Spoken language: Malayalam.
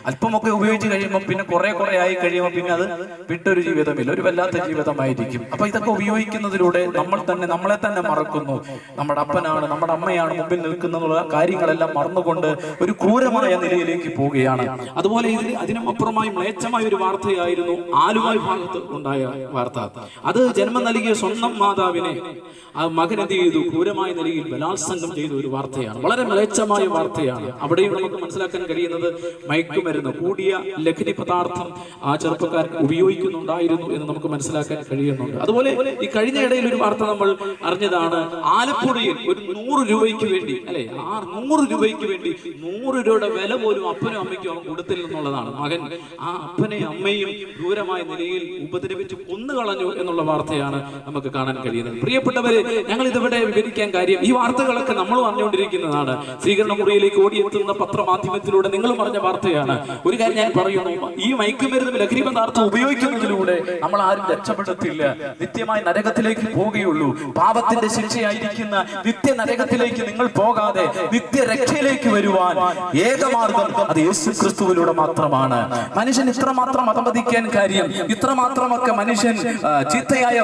അല്പമൊക്കെ ഉപയോഗിച്ച് കഴിയുമ്പോൾ പിന്നെ കുറെ ആയി കഴിയുമ്പോൾ പിന്നെ അത് വിട്ടൊരു ജീവിതമില്ല, ഒരു വല്ലാത്ത ജീവിതമായിരിക്കും. അപ്പൊ ഇതൊക്കെ ഉപയോഗിക്കുന്നതിലൂടെ നമ്മളെ തന്നെ മറക്കുന്നു. നമ്മുടെ അപ്പനാണ്, നമ്മുടെ അമ്മയാണ് മുമ്പിൽ നിൽക്കുന്നുള്ള കാര്യങ്ങളെല്ലാം മറന്നുകൊണ്ട് ഒരു ക്രൂരമായ നിലയിലേക്ക് പോവുകയാണ്. അതുപോലെ അതിനും അപ്പുറമായി മ്ലേച്ഛമായ ഒരു വാർത്തയായിരുന്നു ആലുവ ഭാഗത്ത് ഉണ്ടായ വാർത്ത. അത് ജന്മം നൽകിയ സ്വന്തം മാതാവിനെ ആ മകൻ എന്ത് ചെയ്തു? ക്രൂരമായ നിലയിൽ ബലാത്സംഗം ചെയ്ത ഒരു വാർത്തയാണ്. വളരെ മ്ലേച്ഛമായ വാർത്തയാണ്. അവിടെയും നമുക്ക് മനസ്സിലാക്കാൻ കഴിയുന്നത് മയക്കുമരുന്ന്, കൂടിയ ലഹരി പദാർത്ഥം ആ ചെറുപ്പക്കാരൻ ഉപയോഗിക്കുന്നുണ്ടായിരുന്നു എന്ന് നമുക്ക് മനസ്സിലാക്കാൻ കഴിയുന്നുണ്ട്. അതുപോലെ ഈ കഴിഞ്ഞ ഇടയിൽ ഒരു വാർത്ത നമ്മൾ അറിഞ്ഞതാണ്. ആലപ്പുഴയിൽ ഒരു 100 രൂപയ്ക്ക് വേണ്ടി, അല്ലെ, ആ 100 രൂപയ്ക്ക് വേണ്ടി 100 രൂപയുടെ വില പോലും അപ്പനും അമ്മയ്ക്കും അവൻ കൊടുത്തില്ല എന്നുള്ളതാണ്. മകൻ ആ അപ്പനെയും അമ്മയും ക്രൂരമായ നിലയിൽ ഉപദ്രവിച്ച് കൊന്നുകളഞ്ഞു എന്നുള്ള വാർത്തയാണ് നമുക്ക് കാണാൻ കഴിയുന്നത്. പ്രിയപ്പെട്ടവരെ, ഞങ്ങൾ ഇതിവിടെ വിവരിക്കാൻ കാര്യം, ഈ വാർത്തകളൊക്കെ നമ്മൾ അറിഞ്ഞുകൊണ്ടിരിക്കുന്നതാണ്. സ്വീകരണ മുറിയിലേക്ക് ഓടിയെത്തുന്ന പത്രമാധ്യമത്തിലൂടെ നിങ്ങൾ പറഞ്ഞ വാർത്തയാണ്. ഒരു കാര്യം ഞാൻ പറയുന്നു, ഈ മയക്കുമരുന്ന് ലഹരി പദാർത്ഥം ഉപയോഗിക്കുന്നതിലൂടെ നമ്മൾ ആരും രക്ഷപ്പെടത്തില്ല, നിത്യമായി നരകത്തിലേക്ക് പോവുകയുള്ളൂ. പാപത്തിന്റെ ശിക്ഷയായിരിക്കുന്ന നിത്യ നരകത്തിലേക്ക് നിങ്ങൾ പോകാതെ നിത്യരക്ഷയിലേക്ക് വരുവാൻ ഏകമാർഗം അത് യേശു ക്രിസ്തുവിലൂടെ മാത്രമാണ്. മനുഷ്യൻ ഇത്രമാത്രം അധമതിക്കാൻ കാര്യം, ഇത്രമാത്രമൊക്കെ മനുഷ്യൻ ചീത്തയായ